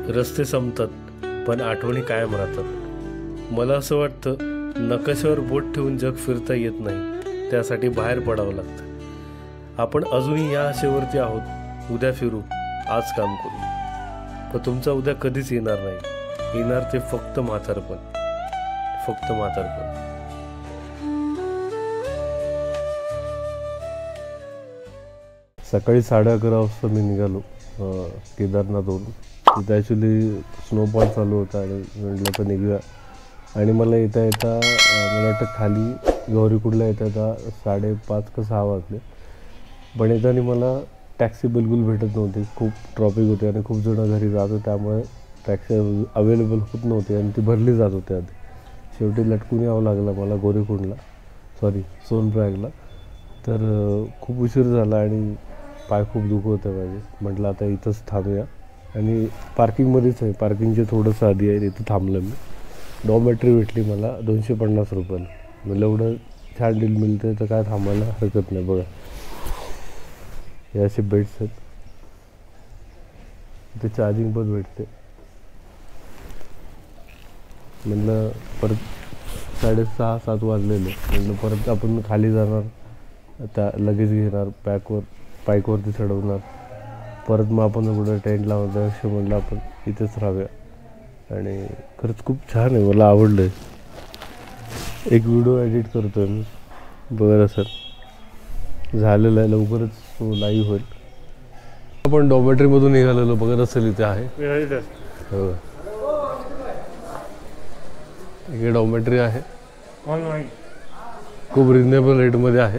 रस्ते संपतात पण आठवणी कायम राहतात। मला असं वाटतं नकाशावर बोट ठेवून जग फिरता येत नाही, त्यासाठी बाहेर पडावं लागतं। आपण अजूनही या आशेवरती आहोत, उद्या फिरू, आज काम करू। पण तुमचा उद्या कधीच येणार नाही, येणार ते फक्त म्हातारपण, फक्त म्हातारपण। सकाळी 11:30 वाजता मी निघालो केदारनाथवरून। तिथे ॲक्च्युली स्नोफॉल चालू होता आणि म्हटलं तर निघूया। आणि मला येता मला वाटतं खाली गौरीकुंडला येता 5:30 का 6 वाजले। पण येताना मला टॅक्सी बिलकुल भेटत नव्हती, खूप ट्रॉफिक होते आणि खूप जण घरी जात होते, त्यामुळे टॅक्सी अवेलेबल होत नव्हती आणि ती भरली जात होती आधी। शेवटी लटकून यावं लागलं मला गौरीकुंडला, सोनप्रयागला। तर खूप उशीर झाला आणि पाय खूप दुखत होते माझे। म्हटलं आता इथंच थांबूया आणि पार्किंगमध्येच आहे, पार्किंगचे थोडंसं आधी आहे, तिथं थांबलं मी। डॉर्मेटरी भेटली मला 250 रुपयाला। मला एवढं छान डील मिळते तर काय थांबायला हरकत नाही। बघा हे असे बेड्स आहेत, इथे चार्जिंग पण भेटते। म्हणलं परत 6:30-7 वाजलेले, म्हणलं परत आपण खाली जाणार, आता लगेच घेणार, बाईकवरती चढवणार, परत मग आपण कुठं टेंट लावणार, त्यापेक्षा म्हटलं आपण इथेच राहूया। आणि खरंच खूप छान आहे, मला आवडलं आहे। एक व्हिडिओ एडिट करतो आहे मी, बघा सर झालेलं आहे, लवकरच तो लाईव्ह होईल। आपण डॉर्मेटरीमधून निघालेलो, बघत असेल इथे आहे, हो इकडे डॉर्मेटरी आहे, खूप रिजनेबल रेटमध्ये आहे।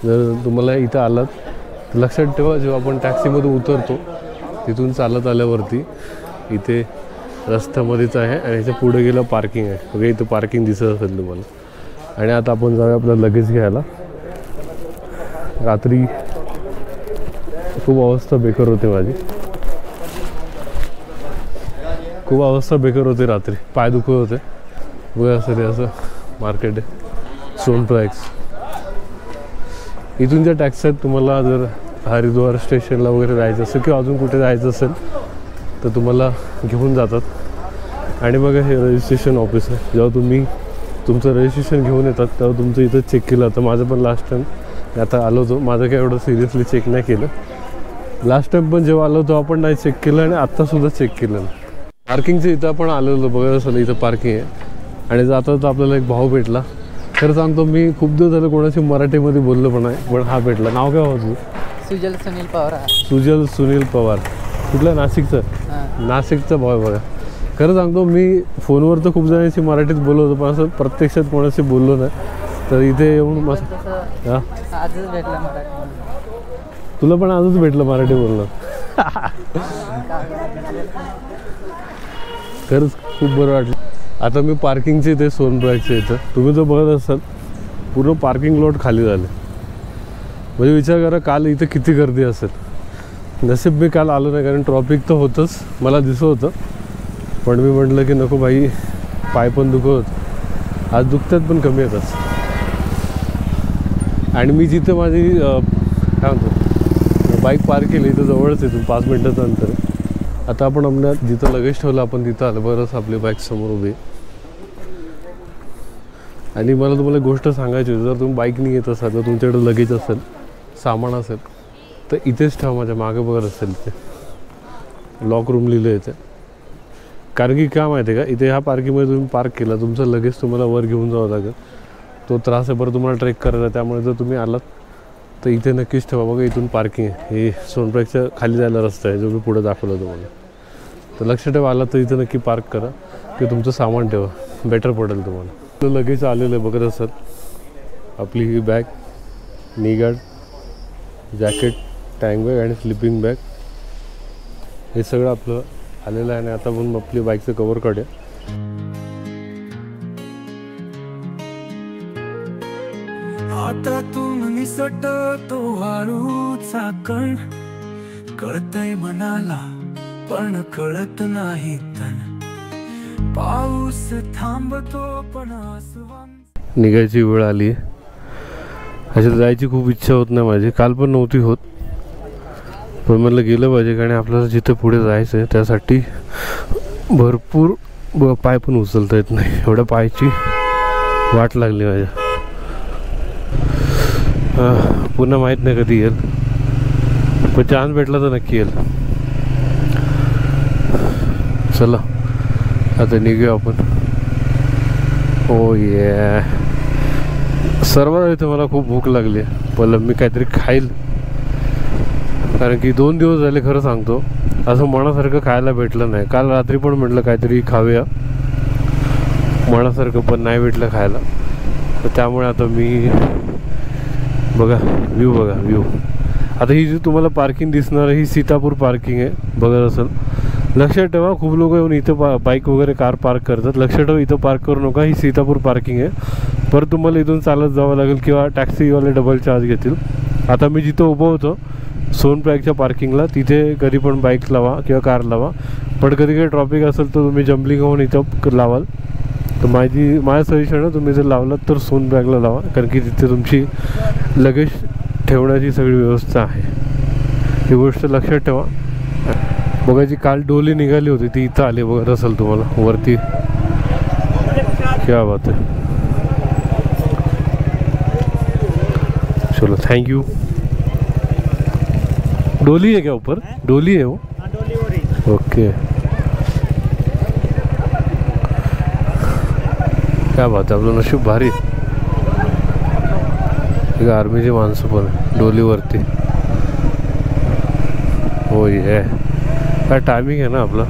जर तुम्हाला इथं आलात तर लक्षात ठेवा, जेव्हा आपण टॅक्सीमधून उतरतो तिथून चालत आल्यावरती इथे रस्त्यामध्येच आहे आणि याच्या पुढे गेलं पार्किंग आहे, बघा इथं पार्किंग दिसत असेल तुम्हाला। आणि आता आपण जाऊया आपला लगेज घ्यायला। रात्री खूप अवस्था बेकार होते माझी, खूप अवस्था बेकार होते रात्री, पाय दुखत होते। बघा असं मार्केट आहे सोनप्रयाग। इथून ज्या टॅक्सी आहेत, तुम्हाला जर हरिद्वार स्टेशनला वगैरे जायचं असेल किंवा अजून कुठे जायचं असेल तर तुम्हाला घेऊन जातात। आणि बघा हे रजिस्ट्रेशन ऑफिस आहे, जेव्हा तुम्ही तुमचं रजिस्ट्रेशन घेऊन येतात तेव्हा तुमचं इथं चेक केलं जातं। माझं पण लास्ट टाईम आता आलो होतो, माझं काय एवढं सिरियसली चेक नाही केलं। लास्ट टाईम पण जेव्हा आलो होतो आपण नाही चेक केलं आणि आत्तासुद्धा चेक केलं। पार्किंगचं इथं आपण आलेलो, बघत असेल इथं पार्किंग आहे। आणि जाता तर आपल्याला एक भाऊ भेटला, खरं सांगतो मी खूप दिवस झालं कोणाशी मराठीमध्ये बोललो पण आहे, पण हा भेटला। नाव काय होतं? सुजल सुनील पवार। सुजल सुनील पवार, कुठलं? नाशिकचं? नाशिकचं भाऊ आहे बघा। खरं सांगतो मी फोनवर तर खूप जणांशी मराठीत बोललो होतो, पण असं प्रत्यक्षात कोणाशी बोललो नाही। तर इथे येऊन मस्त आजच भेटला मराठी। तुला पण आजच भेटलं मराठी बोलणं? खरंच खूप बरं वाटलं। आता मी पार्किंगचे इथे सोनप्रयागचे इथं तुम्ही जो बघत असाल पूर्ण पार्किंग लॉट खाली झाले। म्हणजे विचार करा काल इथं किती गर्दी असेल। नशीब मी काल आलो नाही, कारण ट्रॉफिक तर होतंच, मला दिसत होतं। पण मी म्हटलं की नको भाई, पाय पण दुखत, आज दुखतात पण कमी येतात। आणि मी जिथं माझी काय म्हणतो बाईक पार्क केली इथं जवळच इथून 5 मिनटाचं अंतर आहे। आता आपण आपल्या जिथं लगेज ठेवलं आपण तिथं आलं, बरंच आपली बाईक समोर उभी। आणि मला तुम्हाला गोष्ट सांगायची होती, जर तुम्ही बाईकने येत असाल तर तुमच्याकडे लगेज असेल, सामान असेल तर इथेच ठेवा। माझ्या मागे बघत असेल इथे लॉक रूम लिहिलं इथे। कारण की काय माहिती आहे का, इथे ह्या पार्किंगमध्ये तुम्ही पार्क केला, तुमचं लगेज तुम्हाला वर घेऊन जावं लागेल, तो त्रास आहे बरं तुम्हाला ट्रेक करायचा। त्यामुळे जर तुम्ही आलात तर इथे नक्कीच ठेवा। बघा इथून पार्किंग आहे, हे सोनप्रयागच्या खाली जायला रस्ता आहे जो मी पुढे दाखवला तुम्हाला। तर लक्ष ठेवा, आला तर इथं नक्की पार्क करा की तुमचं सामान ठेवा, बेटर पडेल तुम्हाला। लगेच आलेलं आहे बघत असाल, आपली ही bag, knee guard, jacket, tank bag आणि स्लिपिंग बॅग, हे सगळं आपलं आलेलं आहे। आणि आता आपण आपली बाईकचं कवर काढूया। आता तू निसटतो वाळूचा कण, कळतंय मनाला पण कळत नाही तन, पाऊस थांबतो पण निघायची वेळ आली आहे। अशा जायची खूप इच्छा होत नाही माझी, काल पण नव्हती होत, पण म्हणलं गेलं पाहिजे, कारण आपल्याला जिथं पुढे जायचं आहे त्यासाठी भरपूर पाय पण उचलता येत नाही, एवढ्या पायची वाट लागली माझ्या. पुन्हा माहीत नाही कधी येईल, पण चान्स भेटला तर नक्की येईल. चला आता निघूया आपण. हो ये सर्वात इथे मला खूप भूक लागली आहे. पहिलं मी काहीतरी खाईल, कारण की 2 दिवस झाले खरं सांगतो असं मनासारखं खायला भेटलं नाही. काल रात्री पण म्हटलं काहीतरी खाऊया मनासारखं, पण नाही भेटलं खायला. तर त्यामुळे आता मी बघा व्ह्यू. आता ही जी तुम्हाला पार्किंग दिसणार आहे ही सीतापूर पार्किंग आहे, बघत असेल. लक्षात ठेवा, खूप लोक येऊन इथं बाईक वगैरे कार पार्क करतात. लक्षात ठेवा इथं पार्क करू नका, ही सीतापूर पार्किंग आहे. परत तुम्हाला इथून चालत जावं लागेल किंवा टॅक्सीवाले डबल चार्ज घेतील. आता मी जिथं उभं होतो सोनप्रयागच्या पार्किंगला, तिथे कधी पण बाईक लावा किंवा कार लावा. पण कधी काही ट्रॉफिक असेल तर तुम्ही जम्पलिंग होऊन इथं लावाल. तर माझ्या सजेशन आहे, तुम्ही जर लावलात तर सोनप्रयागला लावा, कारण की तिथे तुमची लगेज ठेवण्याची सगळी व्यवस्था आहे. ही गोष्ट लक्षात ठेवा. बघा जी काल डोली निघाली होती ती इथं आली, बघत असेल तुम्हाला वरती. क्या बात आहे. चलो थैंक यू. डोली है क्या ऊपर? डोली है वो? ओके क्या बात आहे. आपलं नशीब भारी. एक आर्मीची माणसं पण डोलीवरती. हो ये काय टायमिंग आहे ना आपला,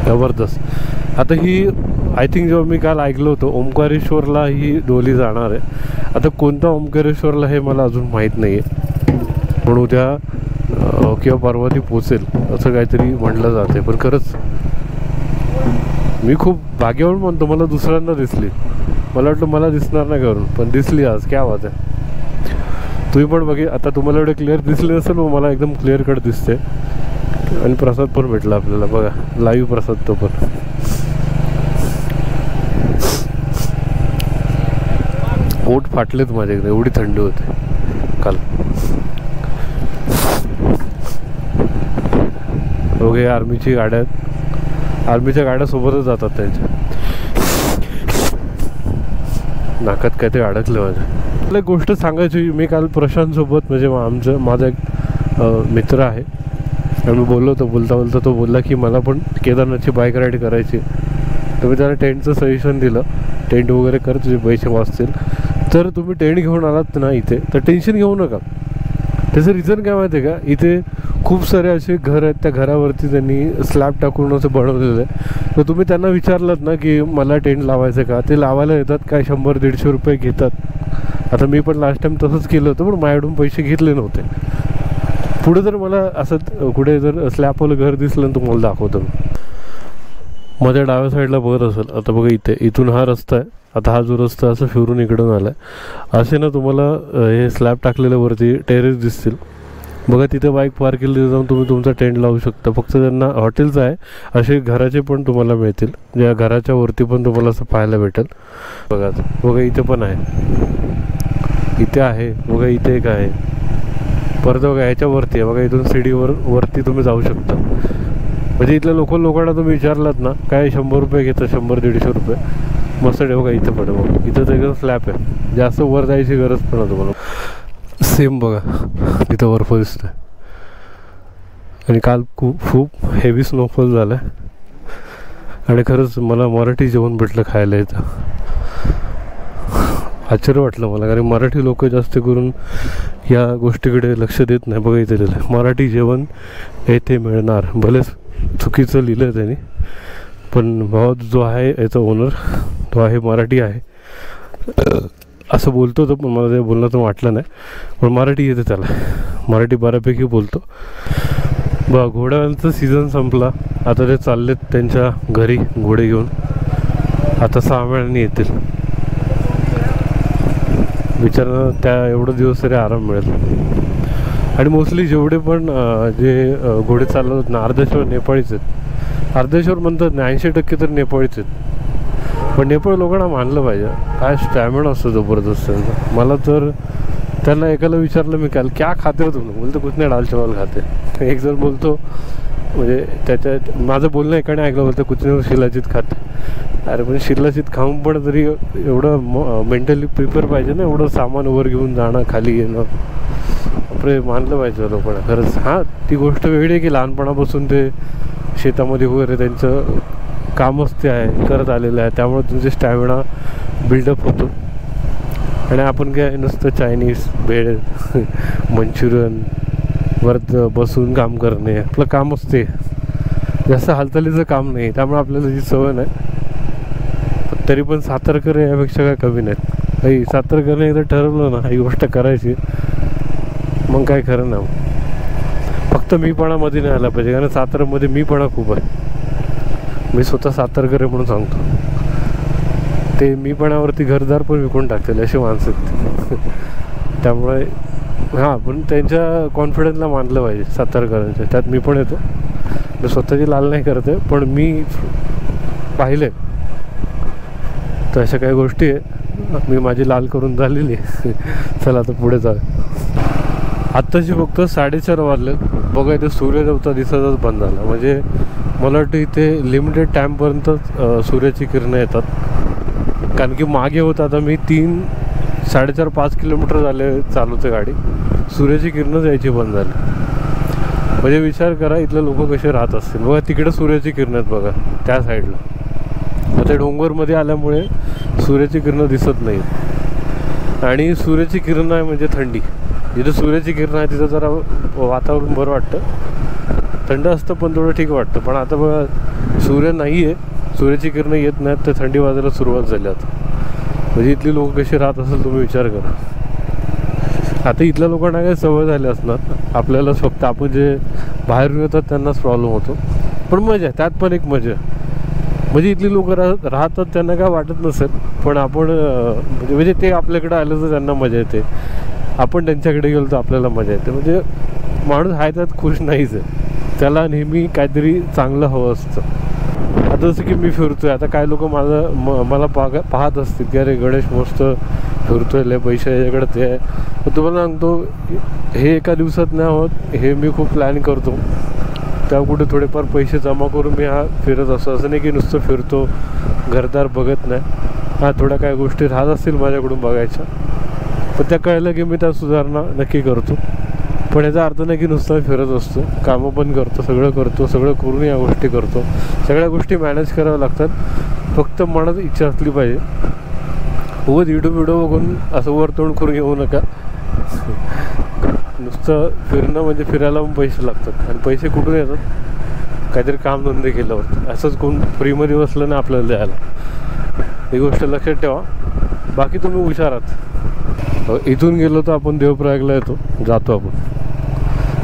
जबरदस्त. आता ही आय थिंक जेव्हा मी काल ऐकलं होतं ओंकारेश्वरला ही डोली जाणार आहे. आता कोणता ओंकारेश्वरला हे मला अजून माहीत नाही आहे, पण उद्या किंवा परवा ती पोचेल असं काहीतरी म्हटलं जाते. पण खरंच मी खूप भाग्यवान म्हणतो, मला दुसऱ्यांदा दिसली. मला वाटलं मला दिसणार नाही करून, पण दिसली आज. क्या बात आहे. तुम्ही पण बघे, आता तुम्हाला एवढं क्लिअर दिसले असेल, मग मला एकदम क्लिअर कट दिसते. आणि प्रसाद पण भेटला आपल्याला, बघा लाईव्ह प्रसाद तो पण. पोट फाटलेत माझ्याकडे, एवढी थंडी होते काल. ओके आर्मीची गाड्या, आर्मीच्या गाड्या सोबतच जातात त्यांच्या. नाकात काय ते अडकलं माझ्या. मला एक गोष्ट सांगायची, मी काल प्रशांतसोबत, म्हणजे माझा एक मित्र आहे, आम्ही बोललो होतो. बोलता तो बोलला की मला पण केदारनाथची बाईक राईड करायची. तर मी त्याला टेंटचं सजेशन दिलं, टेंट वगैरे कर, तुझे पैसे वाचतील. तर तुम्ही टेंट घेऊन आलात ना इथे तर टेन्शन घेऊ नका. त्याचं रिझन काय माहिती आहे का, इथे खूप सारे असे घर आहेत, त्या घरावरती त्यांनी स्लॅब टाकून असं बनवलेलं आहे. तर तुम्ही त्यांना विचारलात ना की मला टेंट लावायचं का, ते लावायला येतात. काय 100-150 रुपये घेतात. आता मी पण लास्ट टाइम तसंच केलं होतं, पण माझ्याकडून पैसे घेतले नव्हते. पुढे जर मला असं कुठे जर स्लॅबवालं घर दिसलं तर तुम्हाला दाखवतो. माझ्या डाव्या साईडला बघत असेल, आता बघा इथून हा रस्ता आहे. आता हा जो रस्ता असं फिरून इकडून आला आहे, असे ना तुम्हाला हे स्लॅब टाकलेल्यावरती टेरेस दिसतील. बघा तिथे बाईक पार्क केली, तिथे जाऊन तुम्ही तुमचा टेंट लावू शकता. फक्त त्यांना हॉटेल्स आहे, असे घराचे पण तुम्हाला मिळतील, ज्या घराच्या वरती पण तुम्हाला असं पाहायला भेटेल. बघा इथे पण आहे, इथे आहे बघा, इथे एक आहे. परत बघा ह्याच्यावरती आहे बघा, इथून वरती तुम्ही जाऊ शकता. म्हणजे इथल्या लोकांना तुम्ही विचारलात ना काय 100 रुपये घेतात, 100-150 रुपये. मस्त आहे बघा. इथं पण बघा, इथं तर एकदम स्लॅब आहे, जास्त वर जायची गरज पण नाही तुम्हाला. सेम बघा तिथं बर्फ दिसतं. आणि काल खूप हेवी स्नोफॉल झाला आहे. आणि खरंच मला मराठी जेवण भेटलं खायला इथं. आश्चर्य वाटलं मला, कारण मराठी लोक जास्त करून या गोष्टीकडे लक्ष देत नाही. बघा इथे लिहिलं मराठी जेवण येथे मिळणार. भले चुकीचं लिहिलं त्यांनी, पण भाऊ जो आहे याचा ओनर तो आहे मराठी आहे असं बोलतो तो. पण मला ते बोलणं तर वाटलं नाही, पण मराठी येते त्याला, मराठी बऱ्यापैकी बोलतो. बघा घोड्यांचा सीझन संपला, आता ते चाललेत त्यांच्या घरी घोडे घेऊन. आता 6 महिन्यांनी येतील. बिचारा त्या एवढं दिवस तरी आराम मिळेल. आणि मोस्टली जेवढे पण जे घोडे चालवतात ना, अर्धेश्वर नेपाळीच आहेत. अर्धेश्वर म्हणतात ना, 80% तर नेपाळीच आहेत. पण नेपाळ लोकांना मानलं पाहिजे, काय स्टॅमिना असतो जबरदस्त त्यांचा. मला तर त्यांना एकाला विचारलं मी काल क्या खाते हो तुम्ही, बोलतो कुछ नाही, दाल चावल खाते. एक जण बोलतो म्हणजे त्याच्यात माझं बोलणं एकाने ऐकलं, बोलतं कुछ नाही शिलाजीत खाते. अरे पण शिलाजीत खाऊन पण तरी एवढं मेंटली प्रिपेअर पाहिजे ना, एवढं सामान वर घेऊन जाणं, खाली येणं. आपले मानलं पाहिजे लोकांना खरंच. हां, ती गोष्ट वेगळी आहे की लहानपणापासून ते शेतामध्ये वगैरे त्यांचं कामच ते आहे, करत आलेलं आहे, त्यामुळे तुमचे स्टॅमिना बिल्डअप होतो. आणि आपण काय नुसतं चायनीज, भेळ, मंचुरियन वरत बसून काम करणे, आपलं कामच ते, जास्त हालचालीचं काम नाही, त्यामुळे आपल्याला जी सवय नाही. तरी पण सातारकर यापेक्षा काय कमी नाहीत. काही सातारकरने एकदा ठरवलं ना ही गोष्ट करायची, मग काय खरं ना. फक्त मीपणामध्ये नाही आला पाहिजे, कारण सातारामध्ये मीपणा खूप आहे. मी स्वतः सातारकर आहे म्हणून सांगतो, ते मीपणावरती घरदार पण विकून टाकतील अशी माणसं आहेत. त्यामुळे हां, पण त्यांच्या कॉन्फिडन्सला मानलं पाहिजे सातारकरांच्या. त्यात मी पण येतो, मी स्वतःची लाल नाही करते, पण मी पाहिले तर अशा काही गोष्टी आहे, मी माझी लाल करून झालेली. चला आता पुढे जाऊ. आत्ताची फक्त 4:30 वाजले बघा, इथे सूर्यदेवता दिसतच बंद झाला. म्हणजे मला वाटतं इथे लिमिटेड टाईमपर्यंतच सूर्याची किरणं येतात. कारण की मागे होतं, आता मी 3, 4.5, 5 किलोमीटर झाले चालवते गाडी, सूर्याची किरणं यायची बंद झाली. म्हणजे विचार करा इथले लोक कसे राहत असतील. बघा तिकडे सूर्याची किरणं आहेत बघा त्या साईडला. मग ते डोंगरमध्ये आल्यामुळे सूर्याची किरणं दिसत नाहीत. आणि सूर्याची किरणं आहे म्हणजे थंडी. जिथं सूर्याची किरणं आहे तिथं जरा वातावरण बरं वाटतं, थंड असतं पण थोडं ठीक वाटतं. पण आता बघा सूर्य नाही आहे, सूर्याची किरणं येत नाहीत, तर थंडी वाजायला सुरुवात झाली आता. म्हणजे इथली लोक कशी राहत असेल तुम्ही विचार करा. आता इथल्या लोकांना काही सवय झाली असणार, आपल्यालाच फक्त आपण जे बाहेरून येतात त्यांनाच प्रॉब्लेम होतो. पण मजा आहे, त्यात पण एक मजा. म्हणजे इथली लोक राहतात त्यांना काय वाटत नसेल, पण आपण म्हणजे ते आपल्याकडे आलं तर त्यांना मजा येते, आपण त्यांच्याकडे गेलो तर आपल्याला मजा येते. म्हणजे माणूस आहे त्यात खुश नाहीच आहे, त्याला नेहमी काहीतरी चांगलं हवं असतं. आता जसं की मी फिरतोय, आता काय लोक मला पाहत असतील की अरे गणेश मस्त फिरतोय, लय पैसे याच्याकडे ते आहे. तर तुम्हाला सांगतो हे एका दिवसात नाही होत, हे मी खूप प्लॅन करतो. त्या कुठे थोडेफार पैसे जमा करून मी हा फिरत असतो. असं नाही की नुसतं फिरतो घरदार बघत नाही. हा थोड्या काय गोष्टी राहत असतील माझ्याकडून बघायच्या, पण त्या कळलं की मी त्या सुधारणा नक्की करतो. पण याचा अर्थ नाही की नुसतं फिरत असतो, कामं पण करतो, सगळं करतो, सगळं करून या गोष्टी करतो. सगळ्या गोष्टी मॅनेज कराव्या लागतात, फक्त मनात इच्छा असली पाहिजे. उगाच व्हिडिओ बघून असं वर तोंड करून येऊ नका. नुसतं फिरणं म्हणजे फिरायला पण पैसे लागतात, आणि पैसे कुठून येतात, काहीतरी कामधंदे केल्यावर. असंच कोण फ्रीमध्ये बसलं ना आपल्याला द्यायला, ही गोष्ट लक्षात ठेवा. बाकी तुम्ही हुशार आहात. इथून गेलो तर आपण देवप्रयागला जातो आपण.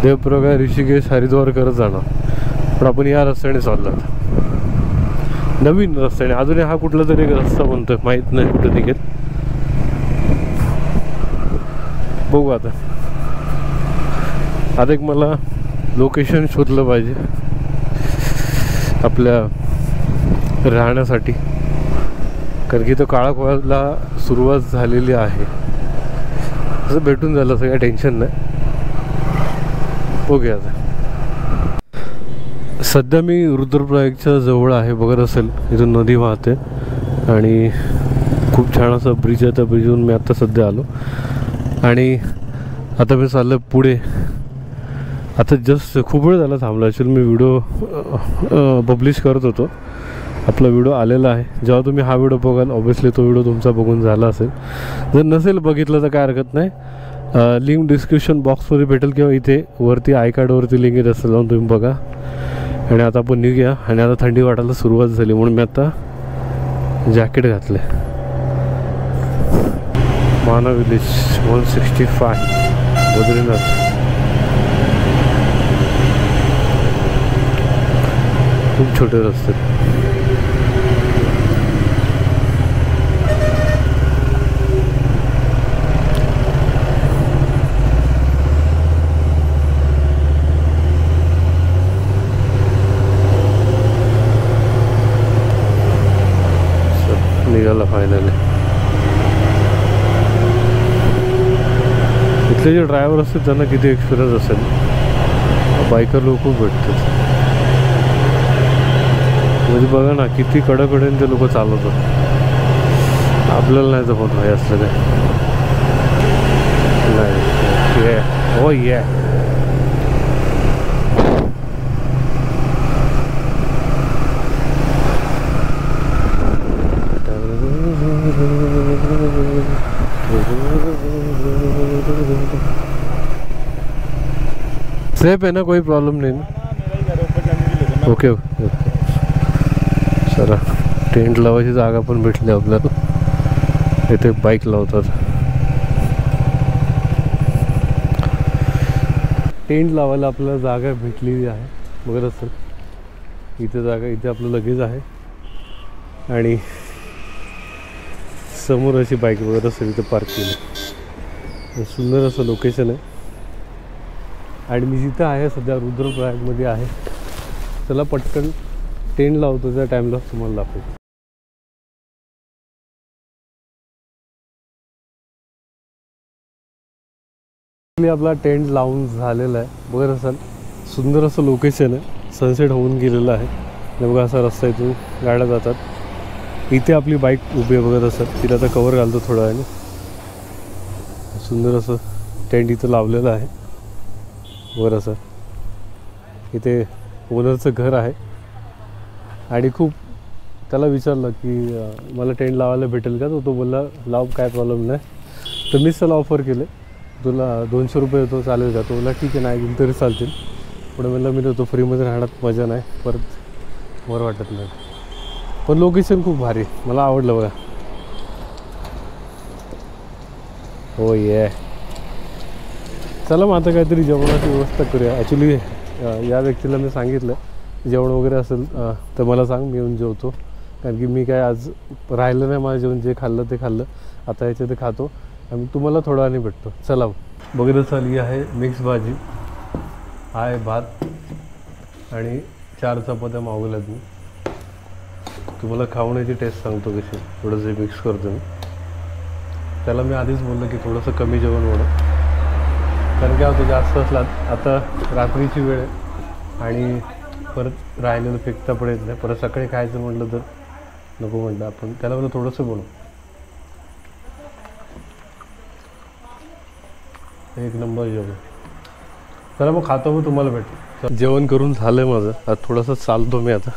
देवप्रयाग, ऋषिकेश, हरिद्वार करत जाणार, पण आपण या रस्त्याने चाललो, नवीन रस्त्याने. अजूनही हा कुठला तरी एक रस्ता बनतोय, माहीत नाही कुठं निघेल, बघू. आता एक मला लोकेशन शोधलं पाहिजे आपल्या राहण्यासाठी, कारण की तो काळा व्हायला सुरुवात झालेली आहे. असं भेटून झालं, असं काही टेन्शन नाही. ओके. आता सध्या मी रुद्रप्रयागच्या जवळ आहे, बघत असेल इथून नदी वाहते आणि खूप छान असा ब्रिज आहे. त्या ब्रिजवरून मी आत्ता सध्या आलो आणि आता मी चाललं पुढे. आता जस्ट खूप वेळ झाला थांबला. ॲक्च्युअली मी व्हिडिओ पब्लिश करत होतो, आपला व्हिडिओ आलेला आहे. जेव्हा तुम्ही हा व्हिडिओ बघाल ऑब्वियसली तो व्हिडिओ तुमचा बघून झाला असेल. जर नसेल बघितलं तर काय हरकत नाही, लिंक डिस्क्रिप्शन बॉक्समध्ये भेटेल किंवा इथे वरती आय कार्डवरती लिंक येत असेल, जाऊन तुम्ही बघा. आणि आता आपण निघूया. आणि आता थंडी वाटायला सुरुवात झाली म्हणून मी आता जॅकेट घातले. माना विलेज 165 बद्रीनाथ. खूप छोटे रस्ते. निघाला फायनली. इथे जे ड्रायव्हर असतात त्यांना किती एक्सपिरियन्स असेल. बायकर लोक खूप भेटतात. म्हणजे बघा ना किती कडेकडेने ते लोक चालवतात. आपल्याला नाही जमत भाई असलं काय. नाही हो ये सेफ है ना, कोई प्रॉब्लम नहीं ना. Okay okay. चला टेंट लावायची जागा पण भेटली आपल्याला. इथे बाईक लावतात. टेंट लावायला आपल्याला जागा भेटलेली आहे. बघत असेल इथे जागा, इथे आपलं लगेज आहे आणि समोर अशी बाईक बघत असेल इथे पार्क केली. सुंदर असं लोकेशन आहे. आणि मी जिथं आहे सध्या रुद्रप्रयागमध्ये आहे. चला पटकन टेंट लावतो त्या टाईमला तुम्हाला दाखवतो. आपला टेंट लावून झालेला आहे. बघत असाल सुंदर असं लोकेशन आहे. सनसेट होऊन गेलेलं आहे. बघा असा रस्ता इथून गाड्या जातात. इथे आपली बाईक उभी आहे बघत असाल. तिला आता कवर घालतो थोड्या वेळाने. सुंदर असं टेंट इथं लावलेलं आहे. बघत असाल इथे ओनरचं घर आहे. आणि खूप त्याला विचारलं की मला टेंट लावायला भेटेल का. तो बोलला लाव, काय प्रॉब्लेम नाही. तर मीच त्याला ऑफर केले, तुला 200 रुपये येतो चालेल का. तो बोलला ठीक आहे, नाही गेलं तरी चालतील. पुढे म्हणलं मी देतो, फ्रीमध्ये राहण्यात मजा नाही, परत बरं वाटत नाही. पण लोकेशन खूप भारी, मला आवडलं बघा. हो ये. चला मग आता काहीतरी जेवणाची व्यवस्था करूया. ॲक्च्युली या व्यक्तीला मी सांगितलं जेवण वगैरे असेल तर मला सांग, मी येऊन जेवतो. कारण की मी काय आज राहिलं नाही माझं जेवण. जे खाल्लं ते खाल्लं. आता याच्या ते खातो आणि तुम्हाला थोडा वेळाने भेटतो. चला बघत असाल ही आहे मिक्स भाजी, आहे भात आणि 4 चपात्या मागवल्यात मी. तुम्हाला खावण्याची टेस्ट सांगतो कशी. थोडंसं मिक्स करतो मी. त्याला मी आधीच बोललं की थोडंसं कमी जेवण वाढव, कारण काय होतं जास्त असला आता रात्रीची वेळ आहे आणि परत राहिलेलं फेकता पण येत नाही. परत सकाळी खायचं म्हटलं तर नको म्हटलं आपण. त्याला मला थोडंसं बनव. एक नंबर जेवण. चला मग खातो, मग तुम्हाला भेटतो. जेवण करून झालं आहे माझं. आता थोडंसं चालतो मी आता.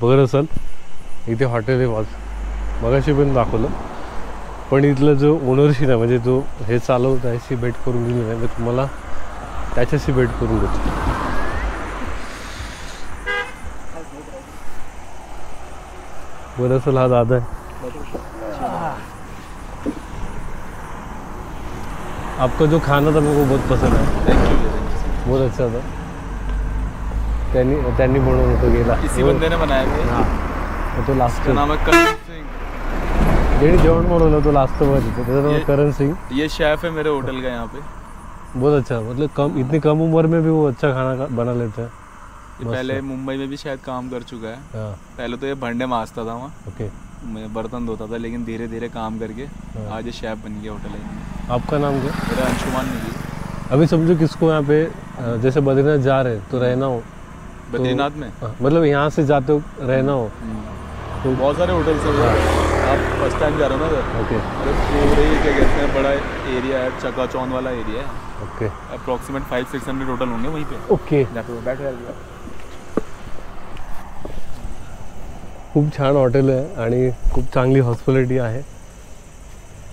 बघत असाल इथे हॉटेल आहे माझं, मगाशी पण दाखवलं. पण इथलं जो ओनरशी नाही, म्हणजे जो हे चालवत त्याशी भेट करून दिली नाही. मी तुम्हाला त्याच्याशी भेट करून देतो. बरं असेल हा दादा आहे. आपका जो खाना था मेरे को बहुत पसंद है. बहुत अच्छा था. त्यांनी बनवून होतं गेला. इसी बंदे ने बनाया था. हां तो लास्ट नाम है करण सिंह. जेडी जेवण बनवलं तो लास्ट मध्ये. त्याचं नाव करण सिंह. ये शेफ है मेरे होटल का यहाँ पे. बहुत अच्छा, मतलब इतनी कम उम्र में भी वो अच्छा खाना बना लेता है. ये पहले मुंबई में भी शायद काम कर चुका है. हाँ. पहले तो ये भंडे मांजता था वहाँ. ओके. मैं बर्तन धोता था, लेकिन धीरे धीरे काम करके आज ये शेफ बन गया होटल में. आपका नाम क्या? मेरा अंशुमान निधि. अभी समझो किसको यहाँ पे जैसे बद्रीनाथ जा रहे तो रहना हो, बद्रीनाथ में मतलब यहाँ से जाते हो रहना हो तो बहुत सारे होटल से. आप फर्स्ट टाइम जा रहे हो ना सर. ओके. अरे पूरे क्या कहते हैं, बड़ा एरिया है, चकाचौंध वाला एरिया है. ओके. अप्रॉक्सीमेट 500-600 होटल होंगे वहीं पे. ओके. बैठे खूप छान हॉटेल है आणि खूप चांगली हॉस्पिटलिटी है.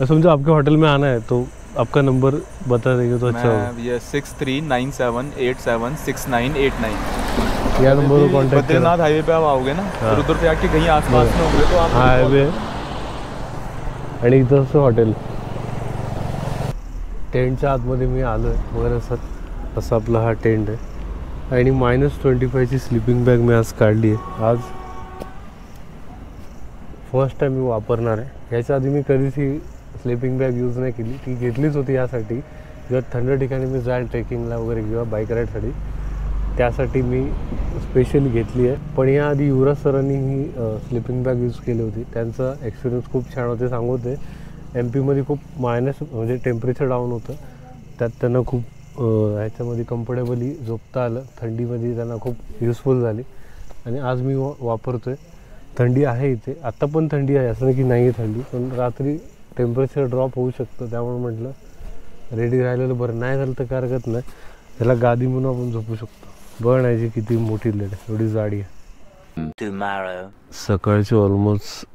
समझो आपके होटल में आना है तो आपका नंबर बता देंगे तो अच्छा होगा. ये 6397876989. या नंबर को कॉन्टैक्ट बद्रीनाथ हाईवे पे आप आओगे ना, हाँ. रुद्रप्रयाग के कहीं आसपास में होंगे तो आप हायवे आणि इथं असं हॉटेल. टेंटच्या आतमध्ये मी आलो आहे वगैरे. असं आपला हा टेंट आहे आणि -25ची स्लिपिंग बॅग मी आज काढली आहे. आज फर्स्ट टाईम मी वापरणार आहे. ह्याच्या आधी मी कधीच ही स्लिपिंग बॅग यूज नाही केली. ती घेतलीच होती यासाठी किंवा थंड ठिकाणी मी जाईल ट्रेकिंगला वगैरे किंवा बाईक राईडसाठी, त्यासाठी मी स्पेशली घेतली आहे. पण याआधी युवराज सरांनी ही स्लिपिंग बॅग यूज केली होती. त्यांचा एक्सपिरियन्स खूप छान होते सांगत होते. MP मध्ये खूप म्हणजे टेम्परेचर डाऊन होतं, त्यात त्यांना खूप ह्याच्यामध्ये कम्फर्टेबली झोपता आलं. थंडीमध्ये त्यांना खूप युजफुल झाली आणि आज मी वापरतो आहे. थंडी आहे इथे, आत्ता पण थंडी आहे, असं नाही की नाही आहे थंडी, पण रात्री टेम्परेचर ड्रॉप होऊ शकतं. त्यामुळे म्हटलं रेडी राहिलेलं बरं. नाही झालं तर काय हरकत नाही, त्याला गादी म्हणून आपण झोपू शकतो. बघ नाही किती मोठी लेड आहे, एवढी जाडी आहे. सकाळचे ऑलमोस्ट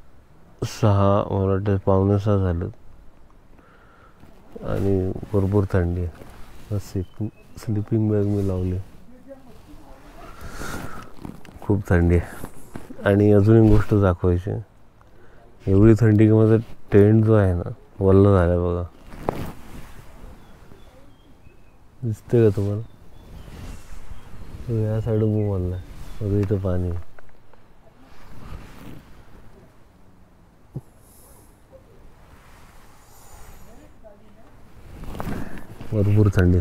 6 मला वाटतं 5:45 झालं आणि भरपूर थंडी आहे. स्लिपिंग बॅग मी लावली, खूप थंडी आहे. आणि अजून एक गोष्ट दाखवायची, एवढी थंडी की माझा टेंट जो आहे ना वल्ल झाला बघा. दिसते का तुम्हाला? या साईडून मूव वल्ला आहे बघा, इथं पाणी. भरपूर थंडी.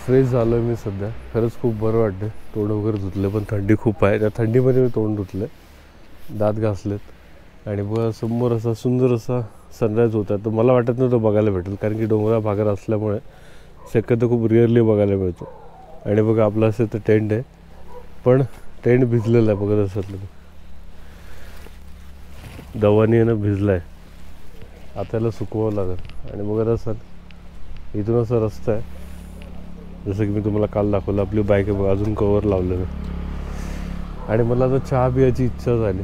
फ्रेश झालो आहे मी सध्या, खरंच खूप बरं वाटतं. तोंड वगैरे धुतलं, पण थंडी खूप आहे. त्या थंडीमध्ये मी तोंड धुतलं, दात घासलेत आणि बघा समोर असा सुंदर असा सनराईज होता. तर मला वाटत नव्हतं बघायला भेटेल, कारण की डोंगराळ भागात असल्यामुळे शक्यतो खूप रिअरली बघायला मिळतो. आणि बघा आपलं असं तर टेंट आहे, पण टेंट भिजलेलं आहे बघत असेल तुम्ही. दवानी आहे ना भिजला आहे, आता त्याला सुकवावं लागेल. आणि बघत असाल इथून असा रस्ता आहे, जसं की मी तुम्हाला काल दाखवलं. आपली बाईक आहे बघा, अजून कवर लावलं नाही. आणि मला आता चहा पियाची इच्छा झाली,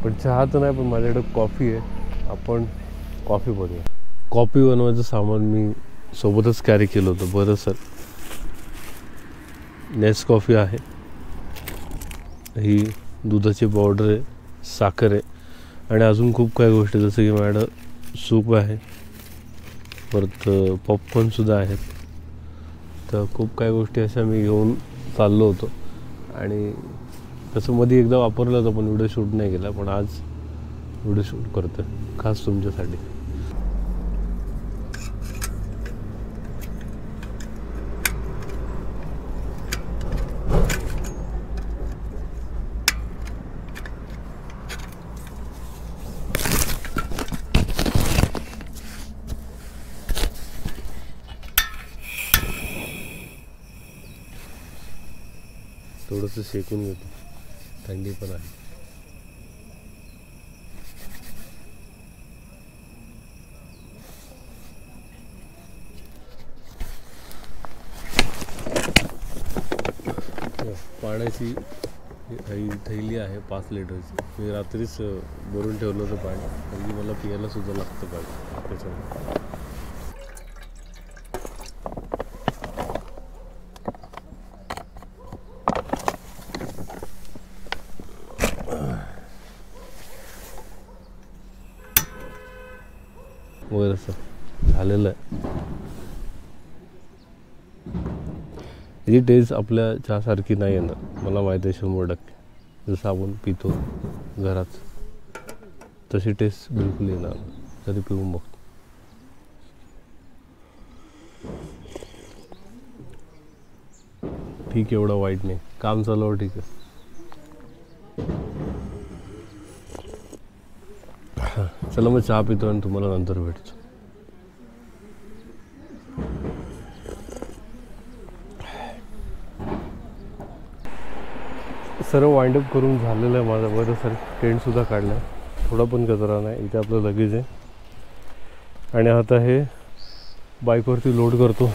पण चहा तर नाही, पण माझ्याकडे कॉफी आहे. आपण कॉफी बनवूया. कॉफी बनवायचं सामान मी सोबतच कॅरी केलं होतं. बरं सर, नेसकॉफी आहे, ही दुधाची पावडर आहे, साखर आहे आणि अजून खूप काही गोष्टी, जसं की माझ्याकडं सूप आहे, परत पॉपकॉर्नसुद्धा आहेत. तर खूप काही गोष्टी अशा मी घेऊन चाललो होतो. आणि तसं मध्ये एकदा वापरलं होतं, पण व्हिडिओ शूट नाही केला. पण आज व्हिडिओ शूट करतो खास तुमच्यासाठी. थोडंसं शेकून घेतो, थंडी पण आहे. पाण्याची थैली आहे 5 लिटरची. मी रात्रीच भरून ठेवलं होतं पाणी, कारण की मला पियायला सुद्धा लागतं पाणी त्याच्यामुळे. वगैरे असं झालेलं आहे. याची टेस्ट आपल्या चहासारखी नाही येणार, मला माहीत आहे 100%. जसं आपण पितो घरात तशी टेस्ट बिलकुल येणार, तरी पिऊन बघतो. ठीक आहे, एवढं वाईट नाही, काम चालवं ठीक आहे. चला मग चहा पितो आणि तुम्हाला नंतर भेटतो. सर्व वाइंडअप करून झालेलं आहे माझं. बरं सर, टेंटसुद्धा काढला आहे, थोडा पण कचरा नाही. इथे आपलं लगेज आहे आणि आता हे बाईकवरती लोड करतो